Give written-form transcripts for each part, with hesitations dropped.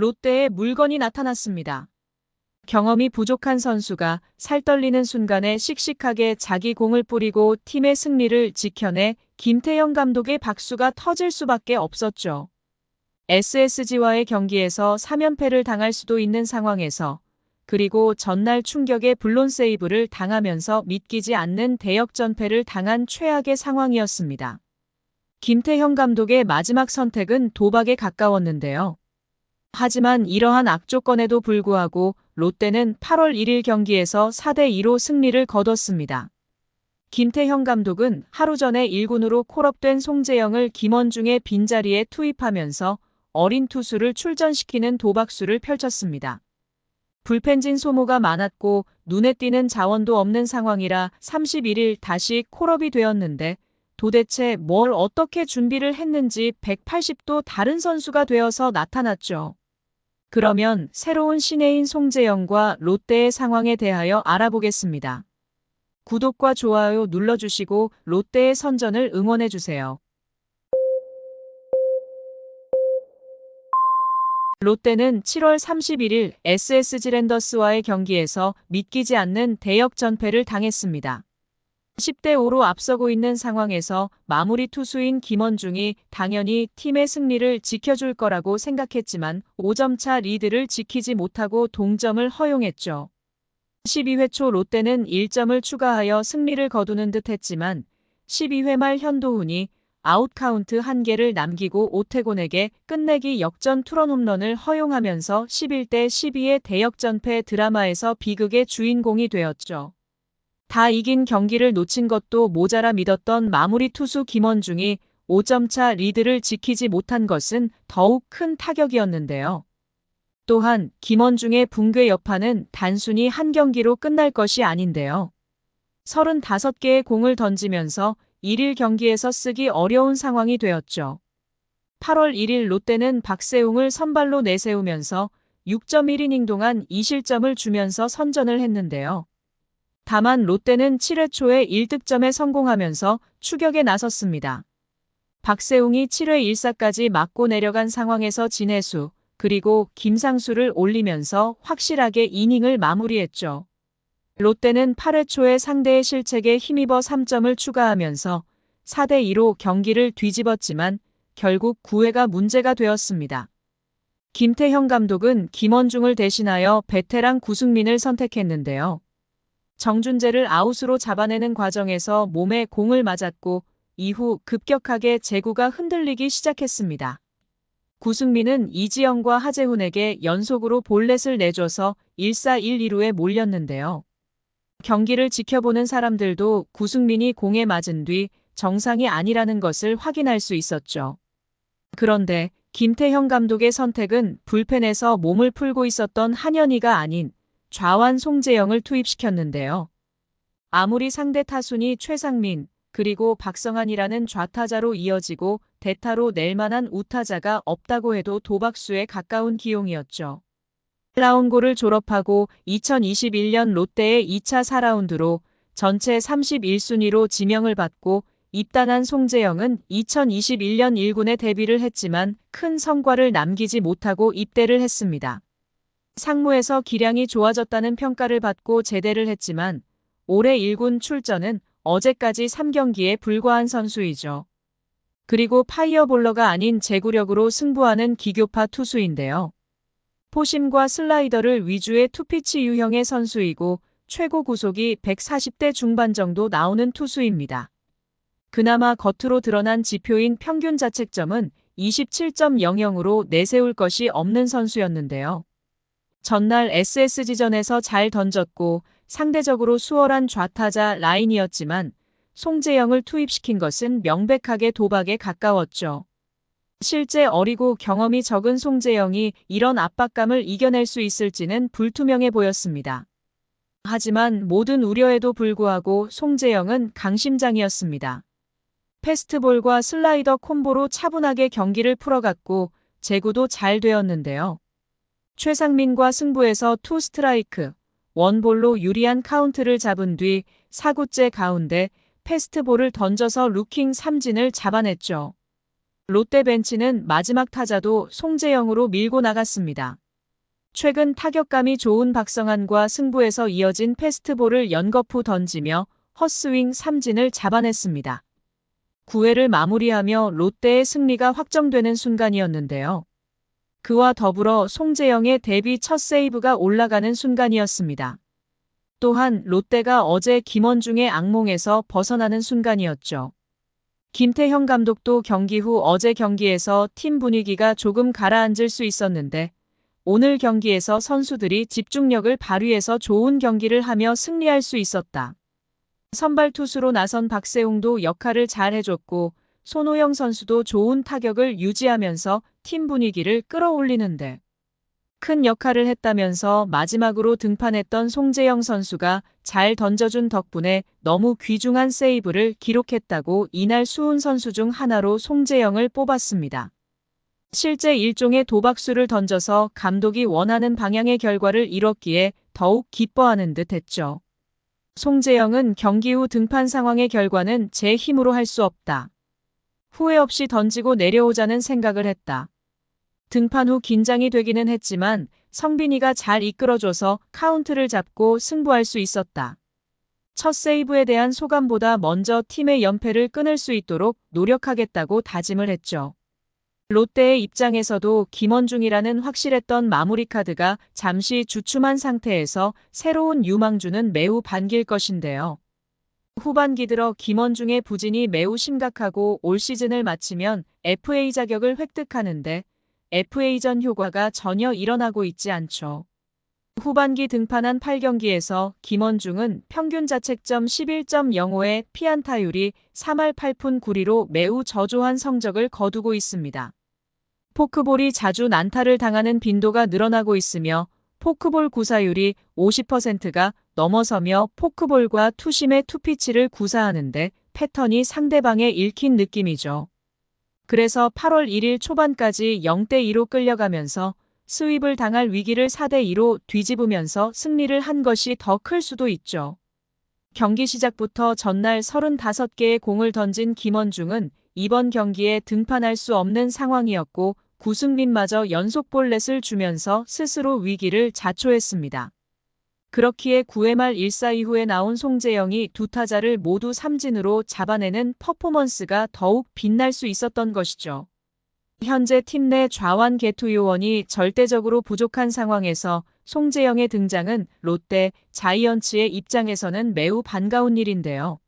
롯데에 물건이 나타났습니다. 경험이 부족한 선수가 살떨리는 순간에 씩씩하게 자기 공을 뿌리고 팀의 승리를 지켜내 김태형 감독의 박수가 터질 수밖에 없었죠. SSG와의 경기에서 3연패를 당할 수도 있는 상황에서 그리고 전날 충격의 블론 세이브를 당하면서 믿기지 않는 대역전패를 당한 최악의 상황이었습니다. 김태형 감독의 마지막 선택은 도박에 가까웠는데요. 하지만 이러한 악조건에도 불구하고 롯데는 8월 1일 경기에서 4대2로 승리를 거뒀습니다. 김태형 감독은 하루 전에 1군으로 콜업된 송재영을 김원중의 빈자리에 투입하면서 어린 투수를 출전시키는 도박수를 펼쳤습니다. 불펜진 소모가 많았고 눈에 띄는 자원도 없는 상황이라 31일 다시 콜업이 되었는데 도대체 뭘 어떻게 준비를 했는지 180도 다른 선수가 되어서 나타났죠. 그러면 새로운 신예인 송재영과 롯데의 상황에 대하여 알아보겠습니다. 구독과 좋아요 눌러주시고 롯데의 선전을 응원해주세요. 롯데는 7월 31일 SSG 랜더스와의 경기에서 믿기지 않는 대역전패를 당했습니다. 10대5로 앞서고 있는 상황에서 마무리 투수인 김원중이 당연히 팀의 승리를 지켜줄 거라고 생각했지만 5점차 리드를 지키지 못하고 동점을 허용했죠. 12회 초 롯데는 1점을 추가하여 승리를 거두는 듯 했지만 12회 말 현도훈이 아웃카운트 1개를 남기고 오태곤에게 끝내기 역전 투런 홈런을 허용하면서 11대 12의 대역전패 드라마에서 비극의 주인공이 되었죠. 다 이긴 경기를 놓친 것도 모자라 믿었던 마무리 투수 김원중이 5점차 리드를 지키지 못한 것은 더욱 큰 타격이었는데요. 또한 김원중의 붕괴 여파는 단순히 한 경기로 끝날 것이 아닌데요. 35개의 공을 던지면서 1일 경기에서 쓰기 어려운 상황이 되었죠. 8월 1일 롯데는 박세웅을 선발로 내세우면서 6.1이닝 동안 2실점을 주면서 선전을 했는데요. 다만 롯데는 7회 초에 1득점에 성공하면서 추격에 나섰습니다. 박세웅이 7회 1사까지 맞고 내려간 상황에서 진해수, 그리고 김상수를 올리면서 확실하게 이닝을 마무리했죠. 롯데는 8회 초에 상대의 실책에 힘입어 3점을 추가하면서 4대2로 경기를 뒤집었지만 결국 9회가 문제가 되었습니다. 김태형 감독은 김원중을 대신하여 베테랑 구승민을 선택했는데요. 정준재를 아웃으로 잡아내는 과정에서 몸에 공을 맞았고 이후 급격하게 제구가 흔들리기 시작했습니다. 구승민은 이지영과 하재훈에게 연속으로 볼넷을 내줘서 1사 1-2루에 몰렸는데요. 경기를 지켜보는 사람들도 구승민이 공에 맞은 뒤 정상이 아니라는 것을 확인할 수 있었죠. 그런데 김태형 감독의 선택은 불펜에서 몸을 풀고 있었던 한현희가 아닌 좌완 송재영을 투입시켰는데요. 아무리 상대 타순이 최상민, 그리고 박성환이라는 좌타자로 이어지고 대타로 낼 만한 우타자가 없다고 해도 도박수에 가까운 기용이었죠. 라운고를 졸업하고 2021년 롯데의 2차 4라운드로 전체 31순위로 지명을 받고 입단한 송재영은 2021년 1군에 데뷔를 했지만 큰 성과를 남기지 못하고 입대를 했습니다. 상무에서 기량이 좋아졌다는 평가를 받고 제대를 했지만 올해 1군 출전은 어제까지 3경기에 불과한 선수이죠. 그리고 파이어볼러가 아닌 제구력으로 승부하는 기교파 투수인데요. 포심과 슬라이더를 위주의 투피치 유형의 선수이고 최고 구속이 140대 중반 정도 나오는 투수입니다. 그나마 겉으로 드러난 지표인 평균 자책점은 27.00으로 내세울 것이 없는 선수였는데요. 전날 SSG전에서 잘 던졌고 상대적으로 수월한 좌타자 라인이었지만 송재영을 투입시킨 것은 명백하게 도박에 가까웠죠. 실제 어리고 경험이 적은 송재영이 이런 압박감을 이겨낼 수 있을지는 불투명해 보였습니다. 하지만 모든 우려에도 불구하고 송재영은 강심장이었습니다. 패스트볼과 슬라이더 콤보로 차분하게 경기를 풀어갔고 제구도 잘 되었는데요. 최상민과 승부에서 투 스트라이크, 원볼로 유리한 카운트를 잡은 뒤 4구째 가운데 패스트볼을 던져서 루킹 삼진을 잡아냈죠. 롯데 벤치는 마지막 타자도 송재영으로 밀고 나갔습니다. 최근 타격감이 좋은 박성환과 승부에서 이어진 패스트볼을 연거푸 던지며 헛스윙 삼진을 잡아냈습니다. 9회를 마무리하며 롯데의 승리가 확정되는 순간이었는데요. 그와 더불어 송재영의 데뷔 첫 세이브가 올라가는 순간이었습니다. 또한 롯데가 어제 김원중의 악몽에서 벗어나는 순간이었죠. 김태형 감독도 경기 후 어제 경기에서 팀 분위기가 조금 가라앉을 수 있었는데 오늘 경기에서 선수들이 집중력을 발휘해서 좋은 경기를 하며 승리할 수 있었다. 선발 투수로 나선 박세웅도 역할을 잘 해줬고 손호영 선수도 좋은 타격을 유지하면서 팀 분위기를 끌어올리는데 큰 역할을 했다면서 마지막으로 등판했던 송재영 선수가 잘 던져준 덕분에 너무 귀중한 세이브를 기록했다고 이날 수훈 선수 중 하나로 송재영을 뽑았습니다. 실제 일종의 도박수를 던져서 감독이 원하는 방향의 결과를 이뤘기에 더욱 기뻐하는 듯 했죠. 송재영은 경기 후 등판 상황의 결과는 제 힘으로 할 수 없다. 후회 없이 던지고 내려오자는 생각을 했다. 등판 후 긴장이 되기는 했지만 성빈이가 잘 이끌어줘서 카운트를 잡고 승부할 수 있었다. 첫 세이브에 대한 소감보다 먼저 팀의 연패를 끊을 수 있도록 노력하겠다고 다짐을 했죠. 롯데의 입장에서도 김원중이라는 확실했던 마무리 카드가 잠시 주춤한 상태에서 새로운 유망주는 매우 반길 것인데요. 후반기 들어 김원중의 부진이 매우 심각하고 올 시즌을 마치면 FA 자격을 획득하는데 FA전 효과가 전혀 일어나고 있지 않죠. 후반기 등판한 8경기에서 김원중은 평균 자책점 11.05에 피안타율이 3할 8푼 9리로 매우 저조한 성적을 거두고 있습니다. 포크볼이 자주 난타를 당하는 빈도가 늘어나고 있으며 포크볼 구사율이 50%가 넘어서며 포크볼과 투심의 투피치를 구사하는데 패턴이 상대방에 읽힌 느낌이죠. 그래서 8월 1일 초반까지 0대2로 끌려가면서 스윕을 당할 위기를 4대2로 뒤집으면서 승리를 한 것이 더 클 수도 있죠. 경기 시작부터 전날 35개의 공을 던진 김원중은 이번 경기에 등판할 수 없는 상황이었고 구승민마저 연속 볼넷을 주면서 스스로 위기를 자초했습니다. 그렇기에 9회 말 1사 이후에 나온 송재영이 두 타자를 모두 삼진으로 잡아내는 퍼포먼스가 더욱 빛날 수 있었던 것이죠. 현재 팀 내 좌완 개투 요원이 절대적으로 부족한 상황에서 송재영의 등장은 롯데, 자이언츠의 입장에서는 매우 반가운 일인데요.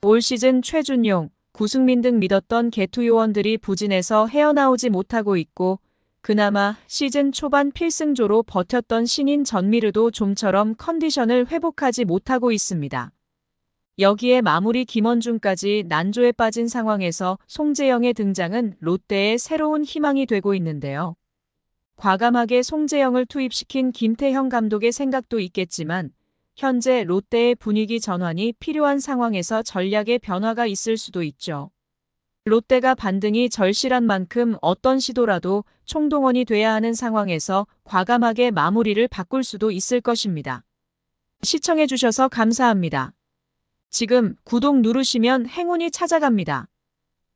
올 시즌 최준용, 구승민 등 믿었던 개투 요원들이 부진해서 헤어나오지 못하고 있고 그나마 시즌 초반 필승조로 버텼던 신인 전미르도 좀처럼 컨디션을 회복하지 못하고 있습니다. 여기에 마무리 김원중까지 난조에 빠진 상황에서 송재영의 등장은 롯데의 새로운 희망이 되고 있는데요. 과감하게 송재영을 투입시킨 김태형 감독의 생각도 있겠지만 현재 롯데의 분위기 전환이 필요한 상황에서 전략의 변화가 있을 수도 있죠. 롯데가 반등이 절실한 만큼 어떤 시도라도 총동원이 돼야 하는 상황에서 과감하게 마무리를 바꿀 수도 있을 것입니다. 시청해주셔서 감사합니다. 지금 구독 누르시면 행운이 찾아갑니다.